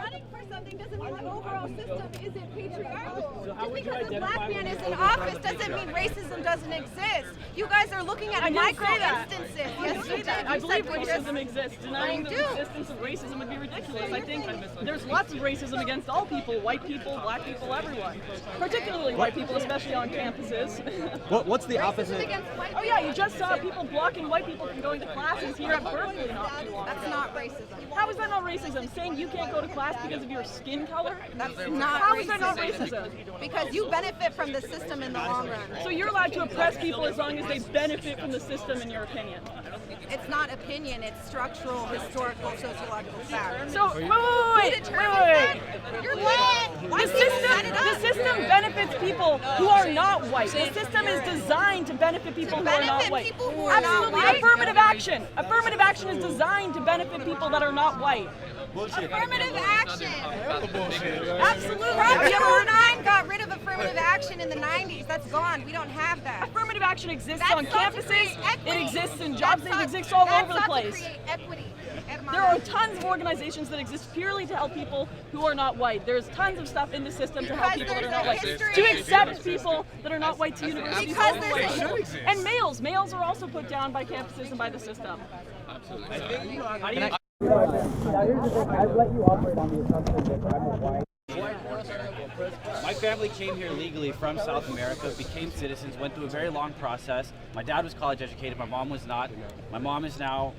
running for something doesn't mean the overall system isn't patriarchal. Just because a black man is in office doesn't mean racism doesn't exist. You guys are looking at micro instances. Yes, you did. I believe racism exists. Denying the existence of racism would be ridiculous. I think there's lots of racism against all people, white people, black people, everyone. Particularly white people, especially on campuses. What's the opposite? Oh yeah, you just saw people blocking white people from going to classes here at Berkeley not too long ago. That's not racism. How is that not racism? Saying you can't go to class because of your skin color? That's not How racism. is that not racism? Because you benefit from the system in the long run. So you're allowed to oppress people as long as they benefit from the system, in your opinion? It's not opinion, it's structural, historical, sociological fact. So, wait. You're what? The system benefits people who are not white. The system is designed to benefit people who are not white. Absolutely. Affirmative action. Affirmative action is designed to benefit people that are not white. Affirmative action. Absolutely. Prop 9 got rid of affirmative action in the 90s. That's gone. We don't have that. Affirmative action exists on campuses. It exists in jobs. It exists all over the place. To create equity. There are tons of organizations that exist purely to help people who are not white. There's tons of stuff in the system to help people that are not white. To accept people that are not white to universities. And males are also put down by campuses and by the system. Absolutely. I've let you operate on the assumption that I'm white. My family came here legally from South America, became citizens, went through a very long process. My dad was college educated, my mom was not. My mom is now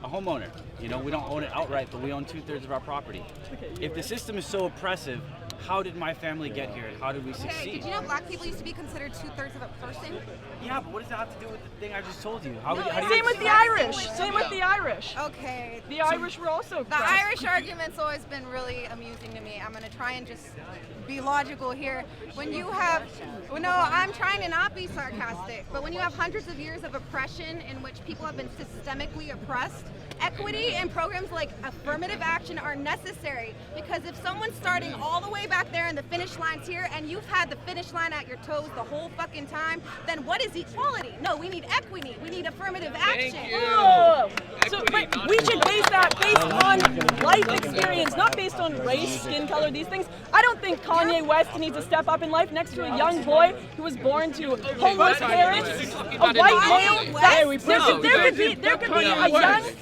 a homeowner. You know, we don't own it outright, but we own 2/3 of our property. If the system is so oppressive, how did my family get here and how did we succeed? Did you know black people used to be considered 2/3 of a person? Yeah, but what does that have to do with the thing I just told you? Same with the Irish. Same with the Irish. Okay. The Irish were also The Irish argument's always been really amusing to me. I'm going to try and just be logical here. When you have, well, no, I'm trying to not be sarcastic, but when you have hundreds of years of oppression in which people have been systemically oppressed, equity and programs like affirmative action are necessary, because if someone's starting all the way back there and the finish line's here and you've had the finish line at your toes the whole fucking time, then what is equality? No, we need equity. We need affirmative action. So we should base that based on life experience, not based on race, skin color, these things. I don't think Kanye West needs to step up in life next to a young boy who was born to homeless parents, a white male.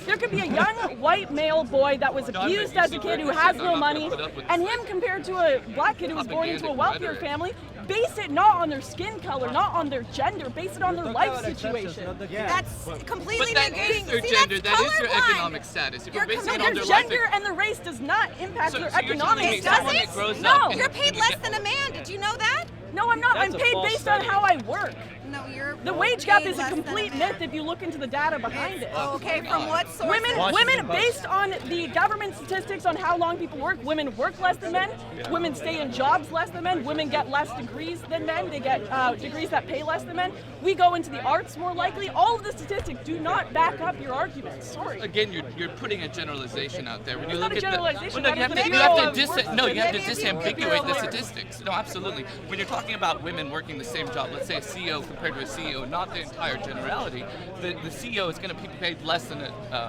There could be a young white male boy that was abused as a kid who has no money, and him compared to a black kid who was born into a wealthier family. Base it not on their skin color, not on their gender. Base it on their life situation. That's completely But that negating. is their gender. That is their economic status. If you're basing it on Their their life, gender and the race does not impact their you're telling economic me someone status. that grows No. up in You're paid less than a man. Did you know that? No, I'm not. I'm That's a paid false based on study. how I work. No, you're. The wage gap paid is a less than complete man. myth if you look into the data behind it. Okay, from what source? Women, based on the government statistics on how long people work, women work less than men. Women stay in jobs less than men. Women get less degrees than men. They get degrees that pay less than men. We go into the arts more likely. All of the statistics do not back up your argument. Sorry. again, you're putting a generalization out there. When you It's look not a at generalization, the, well, no, that is you the have to bureau you have to of disambiguate the work. statistics. No, absolutely. When you're talking about women working the same job, let's say a CEO compared to a CEO, not the entire generality, the CEO is going to be paid less than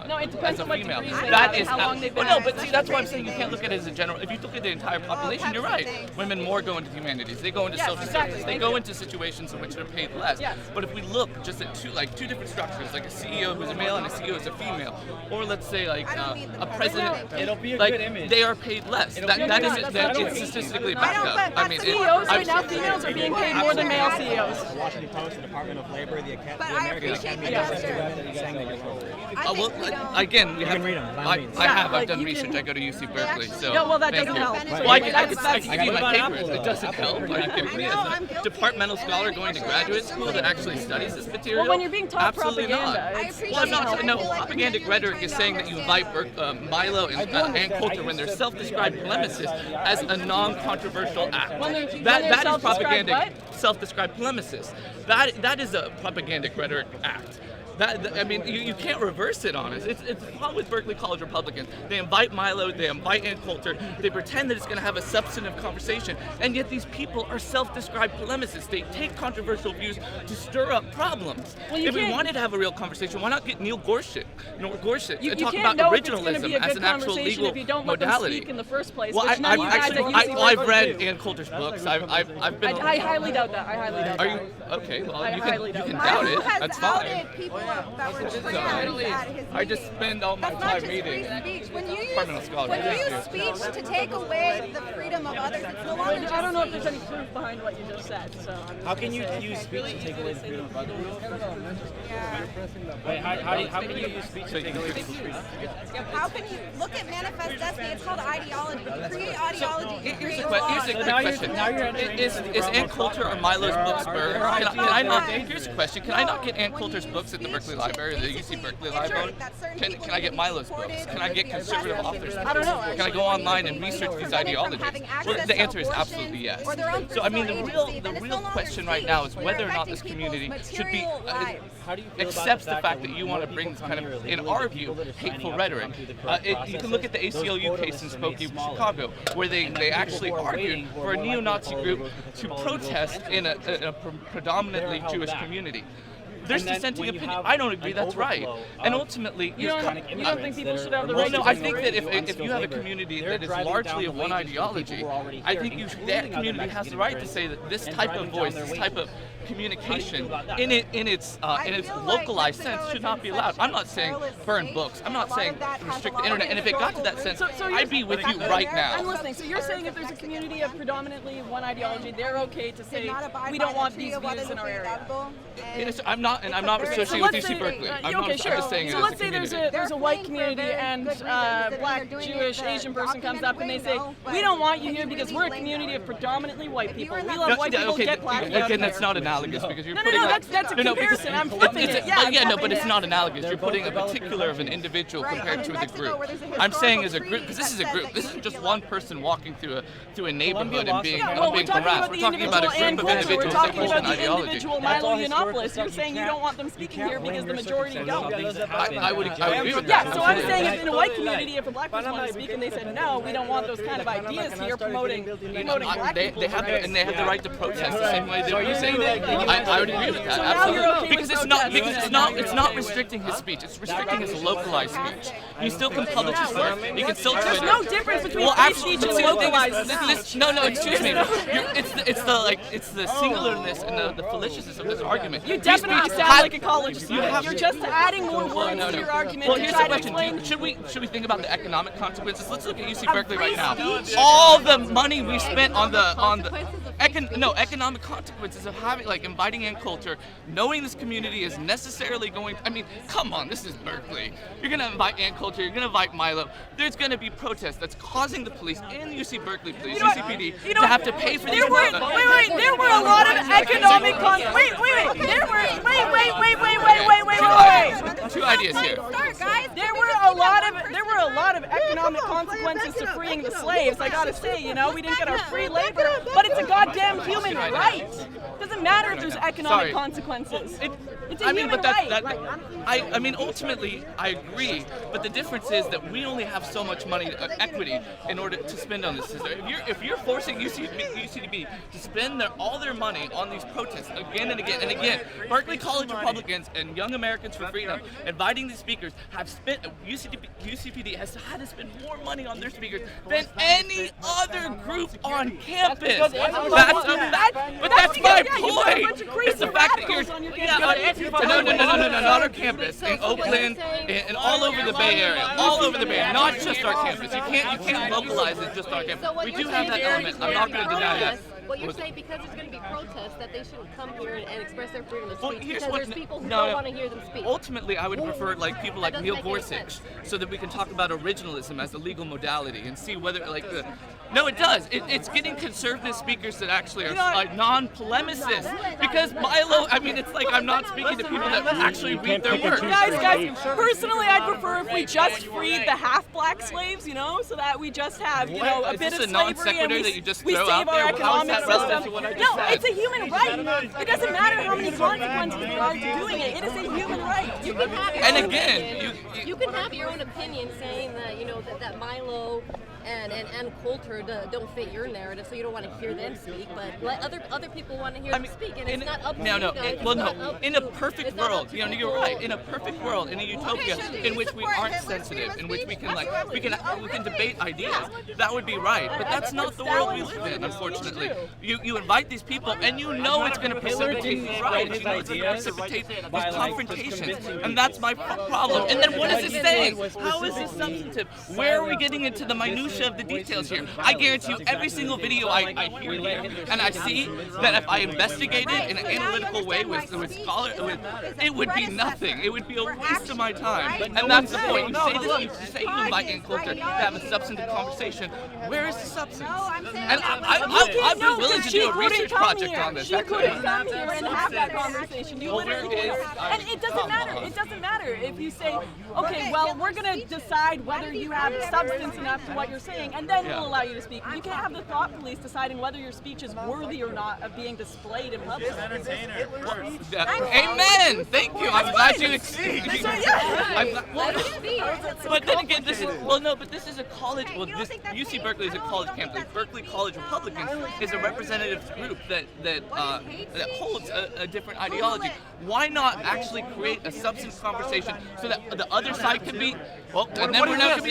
No, it depends as a on what female. degrees they That have is and how long they've been no, at but it. see, that's why I'm saying you can't look at it as a general. If you look at the entire population, you're right. Women more go into humanities. They go into Yes, social exactly. services. They Thank go you. into situations in which they're paid less. Yes. But if we look just at two different structures, like a CEO who's a male and a CEO who's a female, or let's say like I don't need the a president, It'll be a like good image. they are paid less. That is statistically backed up. I mean, CEOs right now, females are being paid more than male CEOs. The Washington Post, the Department of Labor, the But I American appreciate Academy the of gesture. saying that you're wrong. again, we have. can read 'em, by all means. I have. like, I've done you research. can- I go to UC Berkeley. So No, well, that thank doesn't you. help. Well, I can That's- give you my What about papers. Apple, It doesn't help. I can give you know, I'm as a guilty. departmental scholar going to graduate school that actually studies this material. Well, when you're being taught absolutely propaganda, not. it's- appreciate Well, I'm not. it. No, I feel like propagandic you're rhetoric is trying to saying that you understand. Milo and Coulter when they're self-described polemicists as a non-controversial act. When they're That is self-described propagandic. Self-described polemicists. That is a propagandic rhetoric act. I mean, you can't reverse it on us. It's the problem with Berkeley College Republicans. They invite Milo, they invite Ann Coulter, they pretend that it's going to have a substantive conversation, and yet these people are self-described polemicists. They take controversial views to stir up problems. Well, if we wanted to have a real conversation, why not get Neil Gorsuch, and talk can't about know originalism if it's as an actual legal if you don't let them modality? speak in the first place. Well, which none of you guys at UC I've read Berkeley do. Ann Coulter's books. I've been. I highly doubt that. I highly doubt Are that. you okay? Well, I you highly can doubt doubt Milo it. has That's fine. outed people that were trans at his I just meeting. spend all my That's not time just reading. free speech. When you Criminal use, scholar. when you use speech to take away the freedom of others, it's no longer just I don't know if there's any proof behind what you just said. So How can you use speech to take away the freedom of others? Yeah. Wait, how can you use speech to take away people's freedom? How can you look at Manifest Destiny? It's called ideology. You create ideology. You Here's create a quick question. Is Ann Coulter or Milo's books burned? Can I not? Here's a question. Can I not get Ann Coulter's books at the Berkeley Library, or the UC Berkeley Library? Can I get Milo's books? Can I get conservative authors' books? I don't know. Can I go online and research these ideologies? Well, the answer is absolutely yes. So I mean, the real question right now is whether or not this community should be accepts the fact that you want to bring kind of, in our view, hateful rhetoric. You can look at the ACLU case in Spokane, Chicago, where they actually argued for a neo-Nazi group to protest in a predominantly Jewish community. There's dissenting opinion. I don't agree that's right. And ultimately, you don't think people should have the right? well, no, I think that if you have a community that is largely of one ideology, I think that community has the right to say that this type of voice, this type of communication in its localized sense should not be allowed. I'm not saying burn books. I'm not saying restrict the internet. And if it got to that sense, I'd be with you right I'm now. listening. So you're saying if there's a community of predominantly one ideology, they're okay to say we don't want these views in our area. I'm not associated with UC Berkeley. I'm okay, not. sure. I'm just saying So it let's as say a there's community. a white community and black, Jewish, Asian person comes up and they say we don't want you here because we're a community of predominantly white people. We love white people. Get black people out Again, of that's here. not analogous because you're No, putting. that's a comparison. I'm flipping it. But it's not analogous. You're putting a particular of an individual compared to the group. I'm saying as a group, because this is a group. This isn't just one person walking through a neighborhood and being harassed. We're talking about a group of individuals We're that talking hold about an the ideology. individual Milo Yiannopoulos. You're saying you don't want them speaking here because the majority don't. I would agree with Yeah, that. so I'm saying if in a white community, if a black person wanted to speak and they said no, we don't want those kind of ideas here promoting black people. They have the right to protest the same way that you say. I would agree with that. So now you're Absolutely. okay with It's not restricting his speech. It's restricting his localized speech. You still can publish his work. You can still There's Twitter. no difference between Well, free actually, speech and see, the thing localized is, speech. no, excuse me. It's the singularness and the fallaciousness of this argument. You definitely sound like a college student. You're just adding more words to your argument Well, to here's try the to question. explain. Should we think about the economic consequences? Let's look at UC Of Berkeley right free now. speech? All the money we spent on the economic consequences of inviting Ann Coulter, knowing this community is necessarily going. I mean, come on, this is Berkeley. You're gonna invite Ann Coulter. You're gonna invite Milo. There's gonna be protests that's causing the police in UC Berkeley, police, UCPD, to have to pay for these. There were a lot of economic Two ideas here. There were a lot of economic consequences to freeing the slaves. I gotta say, we didn't get our free labor, but it's a goddamn human right. Doesn't matter if there's economic consequences. It's a human right. Ultimately, I agree, but the difference is that we only have so much money, equity, in order to spend on this system. If you're forcing UCB to spend all their money on these protests again and again and again, Berkeley College Republicans and Young Americans for Freedom, inviting these speakers, have spent. UCPD has had to spend more money on their speakers than any other group on campus. But that's my point. It's the fact that you're not our campus in Oakland and all over the Bay Area, not just our campus. You can't localize it just our campus. We do have that element. I'm not going to deny that. What you're saying, because there's going to be protests, that they shouldn't come here and express their freedom of speech Here's because what- there's people who no, don't want to hear them speak. Ultimately, I would prefer people like That doesn't Neil make any Gorsuch, sense. so that we can talk about originalism as a legal modality and see whether No, it does. It's getting conservative speakers that actually are non-polemicists. Because Milo, it's like I'm not speaking to people that actually read their work. Guys, personally, I'd prefer if we just freed the half-black slaves, so that we just have, a Is bit this of a slavery non-sequitur and that you just we throw save out our there? How is economic that relevant to what I just said? It's a human right. It doesn't matter how many consequences there are to doing it. It is a human right. You can have your And own again, opinion. You can have your own opinion saying that, you know, that Milo and Coulter don't fit your narrative, so you don't want to hear them speak, but let other people want to hear them speak, and it's not up to you guys. In a perfect world, you know, you're right. In a perfect world, in a utopia in which we aren't sensitive, in which we can debate ideas, that would be right. But that's not the world we live in, unfortunately. You invite these people, and you know it's going to precipitate riots. You know it's going to precipitate these confrontations, and that's my problem. And then what is this saying? How is this substantive? Where are we getting into the minutia of the details here? I guarantee you, every single video I hear here, and I see that if I investigate it in an analytical way with scholars, it would be nothing. It would be a waste of my time. And that's the point. You say you invite in Coulter to have a substantive conversation. Where is the substance? And I've been willing to do a research project on this. She couldn't come here and have that conversation. You literally can't. And it doesn't matter. It doesn't matter if you say, okay, well, we're going to decide whether you have substance enough to what you're saying, and then we'll allow you to speak. You can't have the thought police deciding whether your speech is worthy or not of being displayed in public. Amen. Thank you. I'm glad you. But then again, this is a college. Well, UC Berkeley is a college campus. Berkeley College Republicans is a representative group that holds a different ideology. Why not actually create a substance conversation so that the other side can be? Well, and then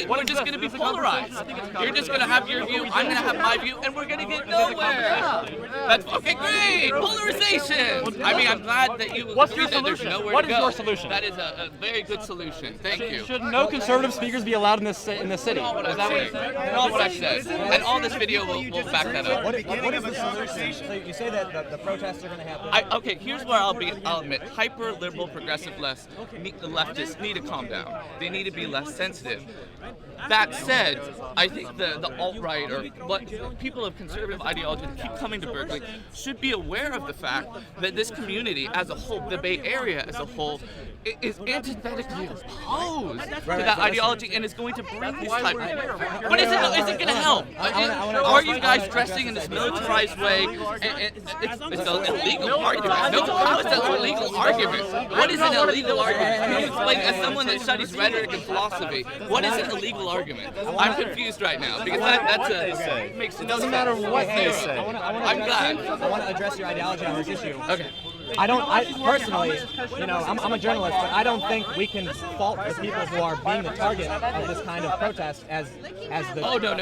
we're just going to be polarized. You're just going to have your view, I'm going to have my view, and we're going to get nowhere. That's okay, great! Polarization! I mean, I'm glad that you agree that there's nowhere to go. What is your solution? That is a very good solution. Thank you. Should no conservative speakers be allowed in this city? Is that what Not what I said. And all this video will back that up. What is the solution? So you say that the protests are going to happen. Okay, here's where I'll admit, hyper-liberal, progressive leftists need to calm down. They need to be less sensitive. That said, I think the alt-right or what people of conservative ideology that keep coming to Berkeley should be aware of the fact that this community as a whole, the Bay Area as a whole, is antithetically opposed to that ideology and is going to bring this type of... But is it going to help? Are you guys dressing in this militarized way? It's an illegal argument. No, how is that an illegal argument? What is an illegal argument? Can you explain, as someone that studies rhetoric and philosophy, what is an illegal argument? I'm confused right now because that makes no sense. Doesn't matter what they say. I'm glad. I want to address your ideology on this issue. Okay. I personally, I'm a journalist, but I don't think we can fault the people who are being the target of this kind of protest as the... Oh, no.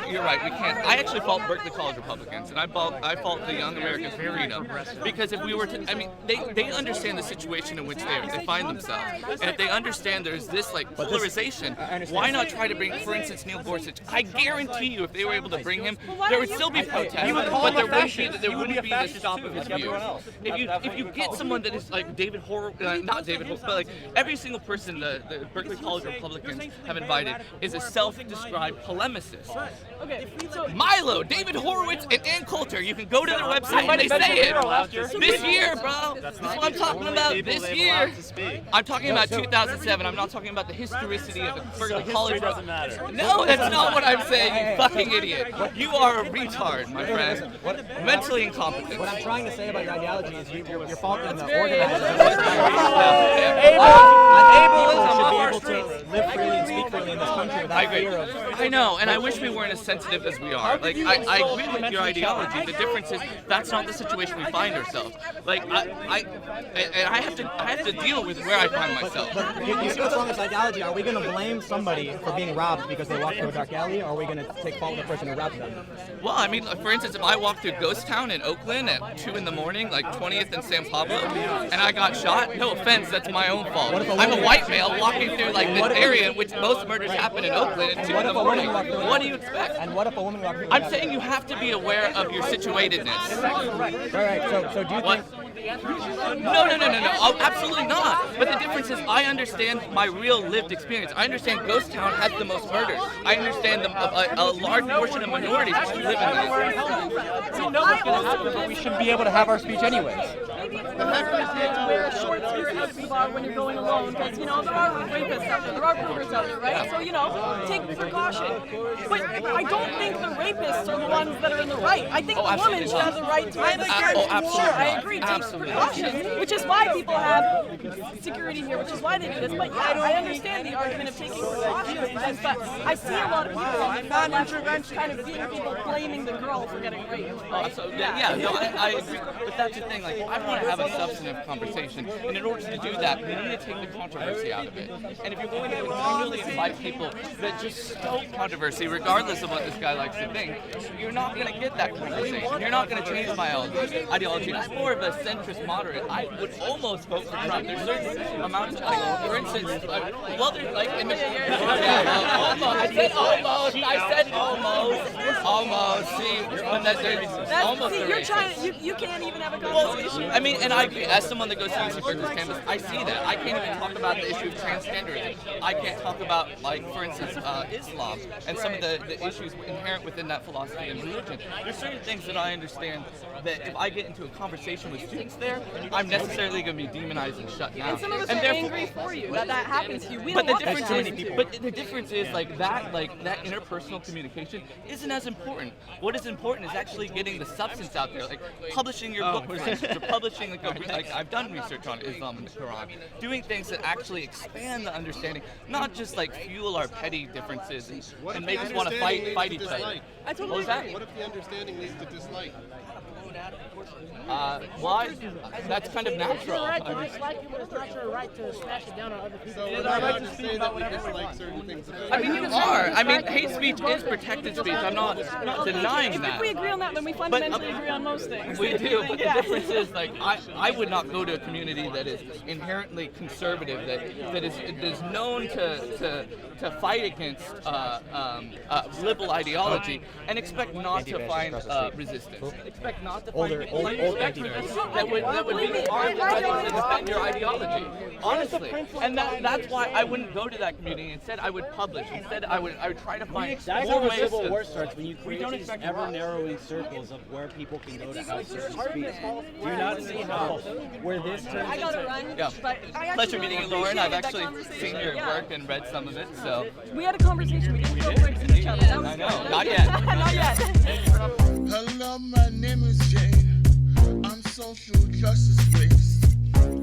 You're right, we can't. I actually fault Berkeley College Republicans, and I fault the Young Americans for Freedom, because if we were to, I mean, they understand the situation in which they find themselves, and if they understand there's this, like, polarization, why not try to bring, for instance, Neil Gorsuch? I guarantee you, if they were able to bring him, there would still be protests, but there wouldn't be the stop of his view. If you get someone that is like David Horowitz, not David Horowitz, but like every single person the Berkeley College Republicans have invited is a self-described polemicist. Okay, so Milo, David Horowitz, and Ann Coulter. You can go to their website and they say it. This year, bro. That's what I'm talking about. This year. I'm talking about 2007. I'm not talking about the historicity of the Berkeley College. No, that's not what I'm saying, you fucking idiot. You are a retard, my friend. Mentally incompetent. What I'm trying to say about your ideology is you're faulting the organizers. People should be able to live freely and speak freely in this country without fear of... I know, and I wish we weren't as sensitive as we are. Like, I agree with your ideology. The difference is that's not the situation we find ourselves. Like, I have to deal with where I find myself. But you see what's wrong with this ideology? Are we going to blame somebody for being robbed because they walked through a dark alley, or are we going to take fault with the person who robbed them? Well, I mean, for instance, if I walked through Ghost Town in Oakland at 2 in the morning, like 20th and San Pablo, and I got shot, no offense, that's my own fault. I'm a white male walking through like the area in which most murders happen in Oakland at 2 in the morning. What do you expect? And what if a woman walked through? I'm saying you have to be aware of your situatedness. Right. So do you think... No. Oh, absolutely not. But the difference is I understand my real lived experience. I understand Ghost Town has the most murders. I understand a large portion of minorities live in that. We know what's going to happen, but we should be able to have our speech anyways. maybe it's not to wear a short skirt out to the bar when you're going alone, because, there are rapists out there, there are perverts out there, right? So, take precaution. But I don't think the rapists are the ones that are in the right. I think the woman should have the right to wear the skirt. Absolutely. Sure, I agree, take precautions, which is why people have security here, which is why they do this. But yeah, I understand the argument of taking precautions, but I see a lot of people on the left kind of being people blaming the girl for getting raped. Right? I agree. But that's the thing, like, I want to have a substantive conversation, and in order to do that, we need to take the controversy out of it. And if you're going to continually invite people that just stoke controversy, regardless of what this guy likes to think, you're not going to get that conversation. You're not going to change my ideology. I'm more of a centrist moderate. I would almost vote for Trump. There's certain amounts, for instance, there's like in almost. I said almost. See, when almost. See, you're trying. You can't even have a conversation. I mean, and I agree. As someone that goes to UC Berkeley's campus, I see that. I can't even talk about the issue of transgenderism. I can't talk about, like, for instance, Islam and some of the issues inherent within that philosophy and religion. There's certain things that I understand that if I get into a conversation with students there, I'm necessarily going to be demonized and shut down. And some of us are angry for you that happens to you. We but don't the want difference that is, to happen. but the difference is that interpersonal communication isn't as important. What is important is actually getting the substance out there, like publishing your book, for instance, or publishing like I've done research on Islam and the Quran, doing things that actually expand the understanding, not just like fuel our petty differences and make us want to fight each other. I totally What was that? What if the understanding leads to dislike? That's kind of natural. It's your right to dislike it, but it's not your right to smash it down on other people. So we're allowed to say that we dislike certain things about I mean, you are. I mean, hate speech is protected speech. I'm not denying that. If we agree on that, then we fundamentally agree on most things. We do, but the difference is, like, I would not go to a community that is inherently conservative, that is known to fight against liberal ideology, and expect not to find resistance. Expect not to find that would leave you armed to defend your ideology. Honestly, and that's why I wouldn't go to that community. Instead, I would publish. Instead, I would try to find That's more how a ways civil to. war starts, when you create these ever-narrowing circles of where people can go to have certain speech. Do you not see how, where this turns I gotta run. Yeah. But I actually Pleasure meeting you, Lauren. I've appreciated that actually seen conversation. your Yeah. work and read some of it, so. We had a conversation. We didn't throw bricks at each other. That was I know. good. Not yet. Not yet. Hello, my name is Jane. I'm social justice waste.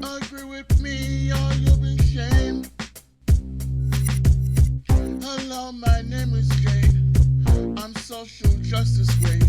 Agree with me or you'll be shamed. Hello, my name is Jane. I'm social justice waste.